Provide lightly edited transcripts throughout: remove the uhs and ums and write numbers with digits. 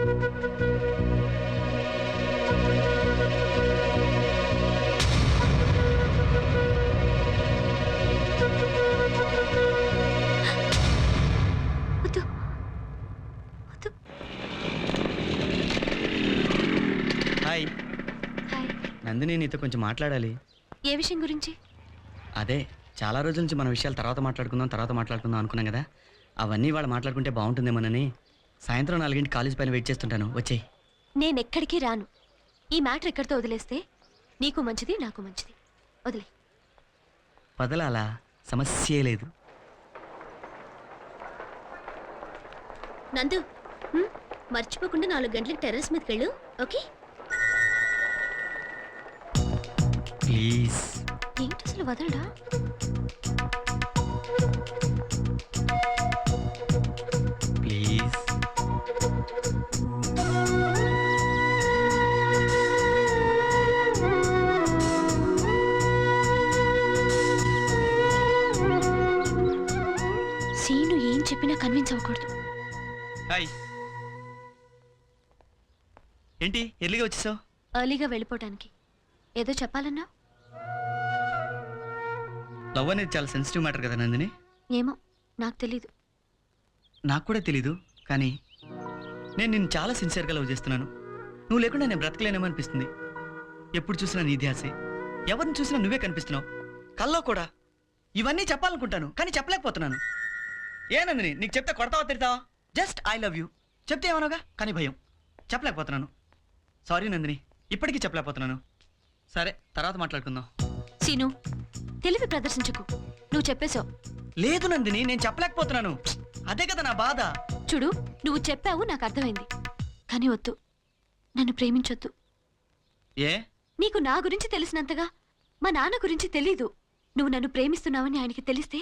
Hi Nandini, నీతో కొంచెం మాట్లాడాలి. ఏ విషయం గురించి? అదే చాలా రోజుల నుంచి మన విషయాలు తర్వాత మాట్లాడుకుందాం అనుకున్నాం కదా. అవన్నీ వాళ్ళు మాట్లాడుకుంటే బాగుంటుందేమోనని సాయంత్రం 4 కాలేజ్ పైన వెయిట్ చేస్తుంటాను. వచ్చేయి. నేనెక్కడికి రాను. ఈ మ్యాటర్ ఎక్కడితో వదిలేస్తే నీకు మంచిది, నాకు మంచిది. వదిలే. వదలాలా? సమస్యే లేదు. నందు, మర్చిపోకుండా 4 గంటలకు టెర్రస్ మీదకి వెళ్ళు. ఓకే? ప్లీజ్. ఏంటి అసలు వదలడా? ప్లీజ్. సీను ఏం చెప్పినా కన్విన్స్ అవ్వకూడదు. హాయ్. ఏంటి ఎర్లీగా వచ్చేసావు? ఎర్లీగా వెళ్ళిపోవటానికి. ఏదో చెప్పాలన్నా? లవ్ అనేది చాలా సెన్సిటివ్ మ్యాటర్ కదా నందిని. ఏమో, నాకు తెలీదు. నాకు కూడా తెలీదు, కానీ నేను నిన్ను చాలా సిన్సియర్గా లవ్ చేస్తున్నాను. నువ్వు లేకుండా నేను బ్రతకలేనేమో అనిపిస్తుంది. ఎప్పుడు చూసినా నీ ధ్యాసే, ఎవరిని చూసినా నువ్వే కనిపిస్తున్నావు. కల్లో కూడా ఇవన్నీ చెప్పాలనుకుంటాను, కానీ చెప్పలేకపోతున్నాను. ఏ నందిని, నీకు చెప్తే కొడతావా తిడతావా? జస్ట్ ఐ లవ్ యూ చెప్తే ఏమనగా, కానీ భయం, చెప్పలేకపోతున్నాను. సారీ నందిని, ఇప్పటికీ చెప్పలేకపోతున్నాను. సరే, తర్వాత మాట్లాడుకుందాం. సీను, తెలివి ప్రదర్శించకు. నువ్వు చెప్పేశావు. లేదు నందిని, నేను చెప్పలేకపోతున్నాను. అదే కదా నా బాధ. చూడు, నువ్వు చెప్పావు, నాకు అర్థమైంది. కానీ వద్దు, నన్ను ప్రేమించొద్దు. ఏ? నీకు నా గురించి తెలిసినంతగా మా నాన్న గురించి తెలీదు. నువ్వు నన్ను ప్రేమిస్తున్నావని ఆయనకి తెలిస్తే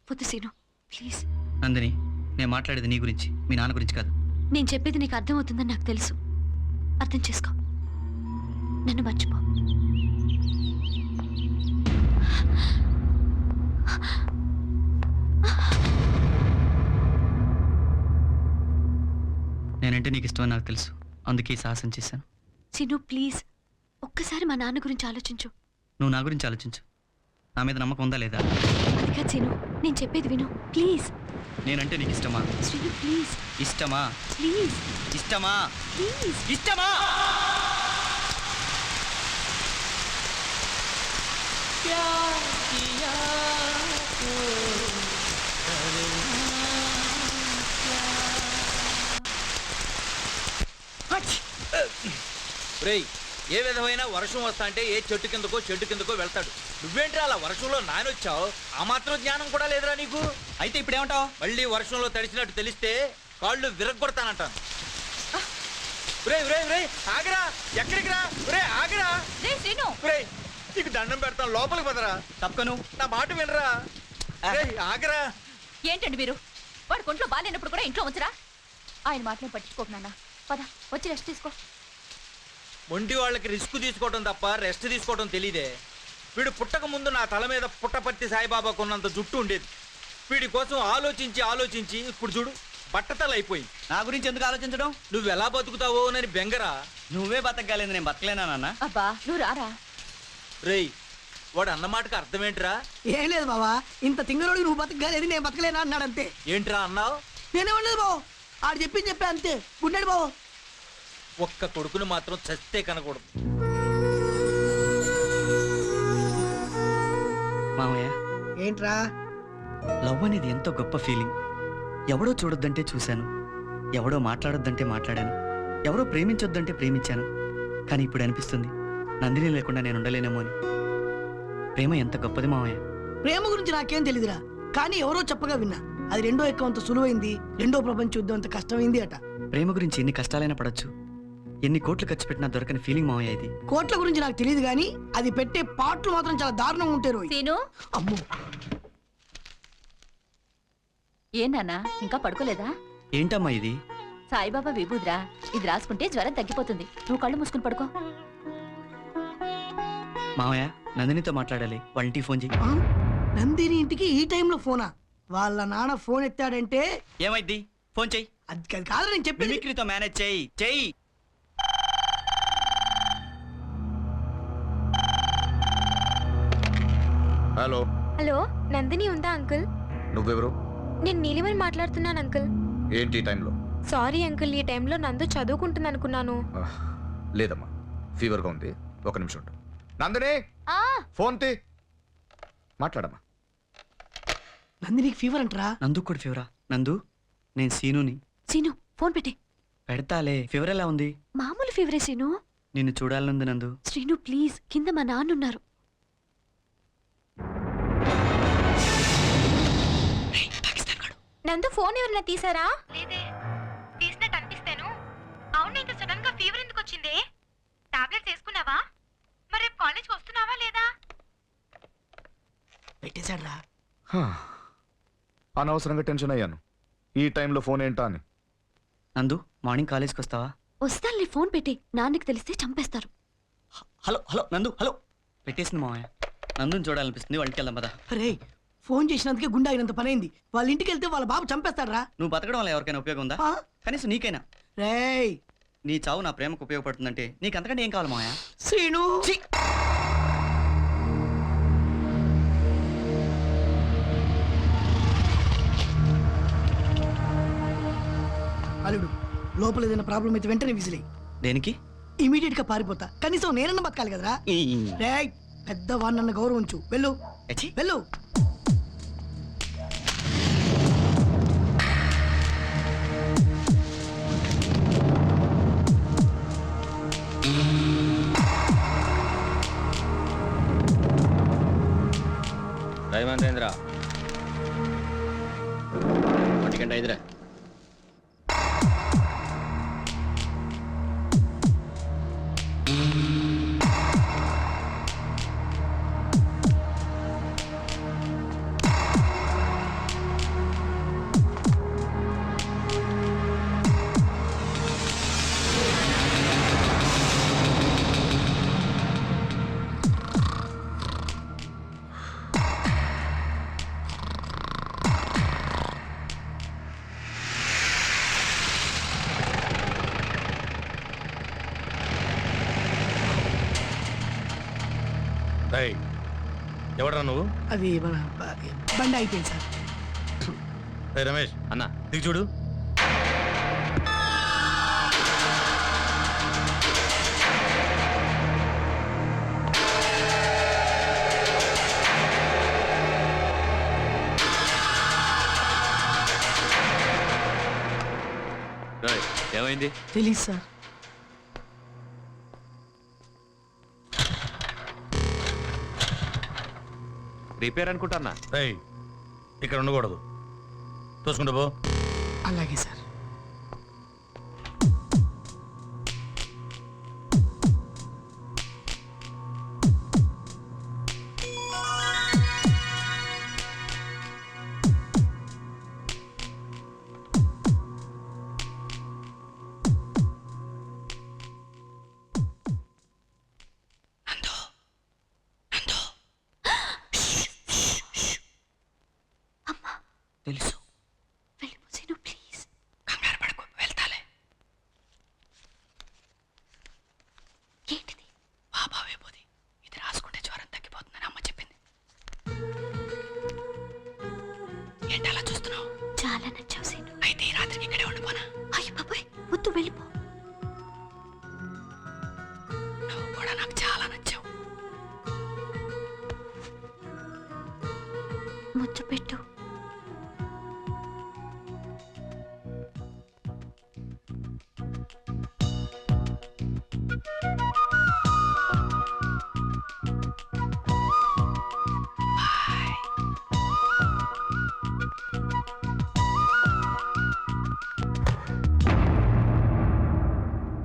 వద్దు సీను, ప్లీజ్. నందిని, నేను మాట్లాడేది నీ గురించి, మీ నాన్న గురించి కాదు. నేను చెప్పేది నీకు అర్థమవుతుందని నాకు తెలుసు. అర్థం చేసుకో. నన్ను మర్చిపో. నేనంటే నీకు ఇష్టమని నాకు తెలుసు, అందుకే ఈ సాహసం చేశాను. సీను, ప్లీజ్ ఒక్కసారి మా నాన్న గురించి ఆలోచించు. నువ్వు నా గురించి ఆలోచించు. నా మీద నమ్మకం ఉందా లేదా? అది కాదు సీను, నేను చెప్పేది విను ప్లీజ్. నేనంటే నీకు ఇష్టమా? శ్రీను ప్లీజ్. ఇష్టమా? ప్లీజ్. ఇష్టమా? ప్లీజ్. ఇష్టమా? రేయ్, ఏ విధమైన వర్షం వస్తా అంటే ఏ చెట్టు కిందకో వెళ్తాడు. నువ్వేంట్రా అలా వర్షంలో నానొచ్చావు? ఆ మాత్రం జ్ఞానం కూడా లేదురా నీకు. అయితే ఇప్పుడు ఏమంటావు? మళ్ళీ వర్షంలో తడిచినట్టు తెలిస్తే కాళ్ళు విరగొడతానంటాను. ఆగరా, ఎక్కడికి రా? ఆగరా. నీకు దండం పెడతాను, లోపలికి పదరా. తప్పకను, నా మాట వినరా. ఆగరా. ఏంటండి మీరు? వాడు కొంట్లో బాగాలేనప్పుడు కూడా ఇంట్లో ఉంచరా? ఆయన మాటలు పట్టించుకోకు నాన్న. పద, వచ్చి రెస్ట్ తీసుకో. మొండి వాళ్ళకి రిస్క్ తీసుకోవడం తప్ప రెస్ట్ తీసుకోవడం తెలీదే. వీడు పుట్టక ముందు నా తల మీద పుట్టపర్తి సాయిబాబాకు ఉన్నంత జుట్టు ఉండేది. వీడి కోసం ఆలోచించి ఇప్పుడు చూడు, బట్టతల అయిపోయింది. నా గురించి ఎందుకు ఆలోచించడం? నువ్వు ఎలా బతుకుతావో అని బెంగరా. నువ్వే బతకలేదు, నేను బతకలేనా నాన్న? అబ్బా, నువ్వు రారా. రేయ్, వాడు అన్నమాటకు అర్థమేంట్రా? ఏం లేదు బావా, ఇంత తింగరోడు నువ్వు బతకలేదు, నేను బతకలేనా అన్నాడు అంతే. ఏంట్రా అన్నావు? నేనేమన్నది బావు, ఆడు చెప్పా అంతే. గుండెడు బావు. ఒక్క కొడుకుని మాత్రం చస్తే కనకూడదు. మామయ్య, ఏంట్రా? లవ్ అనేది ఎంతో గొప్ప ఫీలింగ్. ఎవడో చూడొద్దంటే చూశాను, ఎవడో మాట్లాడొద్దంటే మాట్లాడాను, ఎవరో ప్రేమించొద్దంటే ప్రేమించాను. కానీ ఇప్పుడు అనిపిస్తుంది, నందిని లేకుండా నేను ఉండలేనేమో అని. ప్రేమ ఎంత గొప్పది మామయ్య. ప్రేమ గురించి నాకేం తెలియదురా, కానీ ఎవరో చెప్పగా విన్నా. అది రెండో ఎక్క అంత సులువైంది, రెండో ప్రపంచ యుద్ధం అంత కష్టమైంది అట. ప్రేమ గురించి ఎన్ని కష్టాలైనా పడొచ్చు, ఎన్ని కోట్లు ఖర్చు పెట్టినా దొరకని ఫీలింగ్ మామయ్య ఇది. కోట్ల గురించి నాకు తెలియదు, కానీ అది పెట్టే పాటలు మాత్రం చాలా దారుణంగా ఉంటారు. సీను, అమ్మో, ఏం నాన్న ఇంకా పడుకోలేదా? ఏంటమ్మా ఇది? సాయిబాబా విభూదిరా, ఇది రాసుకుంటే జ్వరం తగ్గిపోతుంది. నువ్వు కళ్ళు మూసుకుని పడుకో. మామయ్య, నందినితో మాట్లాడాలి, వాళ్ళ ఇంటికి ఫోన్ చేయి. నందిని ఇంటికి ఈ టైంలో ఫోనా? వాళ్ళ నాన్న ఫోన్ ఎత్తాడంటే ఏమైద్ది? ఫోన్ చెయ్యి. అది కాదు నేను చెప్పేది. మిమిక్రీతో మేనేజ్ చెయ్యి చెయ్యి. హలో, హలో నందిని ఉందా అంకుల్? నువ్వెవరు? నేను నీలిమని మాట్లాడుతున్నాను అంకుల్. ఏంటి ఈ టైంలో? సారీ అంకుల్, ఈ టైంలో నందు చదువుకుంటుంది అనుకున్నాను. లేదమ్మా, ఫీవర్గా ఉంది. ఒక నిమిషం ఉండు. నందిని, ఆ ఫోన్ తీ. మాట్లాడమ్మా. నందినికి ఫీవర్ అంటరా? నందు కూడా ఫీవరా? నందు, నేను సీనుని. సీను ఫోన్ పెట్టే. పెడతాలే. ఫీవర్ ఎలా ఉంది? మామూలు ఫీవరే సీను. నిన్ను చూడాలనుంది నందు. శ్రీను ప్లీజ్, కింద మా నాన్నున్నారు. నందు ఫోన్ ఎవరైనా తీసారా? లేదే, తీసినట్టు అనిపిస్తాను. అవును, ఇంత సడన్ గా ఫీవర్ ఎందుకు వచ్చింది? టాబ్లెట్స్ వేసుకున్నావా? మరి రేపు కాలేజ్కి వస్తున్నావా లేదా? పెట్టేశాడ్రా. అనవసరంగా టెన్షన్ అయ్యాను. ఈ టైంలో ఫోన్ ఏంటా అని. నందు, మార్నింగ్ కాలేజ్కి వస్తావా? వస్తానులే, ఫోన్ పెట్టే. నాన్నకి తెలిస్తే చంపేస్తారు. హలో హలో నందు, హలో. పెట్టేసింది మామయ్య. నందుని చూడాలనిపిస్తుంది, వాళ్ళకి వెళ్దాం పద. అరే ఫోన్ చేసినందుకే గుండె అయినంత పని అయింది. వాళ్ళ ఇంటికి వెళ్తే వాళ్ళ బాబు చంపేస్తాడ్రా. నువ్వు బతకడం వల్ల ఎవరికైనా ఉపయోగం ఉందా? ఆ? కనీసం నీకైనా. రేయ్ నీ చావు నా ప్రేమకు ఉపయోగపడుతుందంటే నీకు అంతకంటే ఏం కావాలి మామయ్య? శ్రీను, ఛీ! అల్లుడు లోపల ఏదైనా ప్రాబ్లం అయితే వెంటనే విసిలే. దేనికి? ఇమీడియట్ గా పారిపోతా. కనీసం నేనన్నా బతకాలి కదరా. రేయ్ పెద్ద వాడినన్న గౌరవించు. వెళ్ళు ఎచ్చి. వెళ్ళు. రైమందేంద్ర ఒంటిగంట ఐదురా. ఎవడరా నువ్వు? అది మన బండి అయిపోయింది సార్. రమేష్ అన్న దిగు చూడు. ఏమైంది? తెలీదు సార్. రిపేర్ అనుకుంటానా? ఇక్కడ ఉండకూడదు, తోసుకుంటూ పో. అలాగే సార్. తెలుసు. వెళ్ళిపో సీను ప్లీజ్. కంగారు పడకు, వెళ్తాలే. ఏంటిది? బాబావే పోది. ఇది రాసుకుంటే జ్వరం తగ్గిపోతుందని అమ్మ చెప్పింది. ఏంటి అలా చూస్తున్నావు? చాలా నచ్చావు సీను. అయితే ఈ రాత్రికి ఇక్కడే ఉండిపోనా? అయ్యో బాబాయ్ వద్దు, వెళ్ళిపో. నువ్వు కూడా నాకు చాలా నచ్చావు. ముద్దు పెట్టు.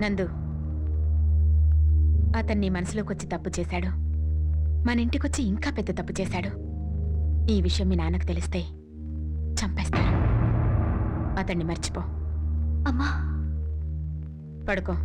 నందు, అతన్ని మనసులోకి వచ్చి తప్పు చేశాడు. మన ఇంటికొచ్చి ఇంకా పెద్ద తప్పు చేశాడు. ఈ విషయం మీ నాన్నకు తెలిస్తే చంపేస్తారు. అతన్ని మర్చిపో. అమ్మా పడుకో.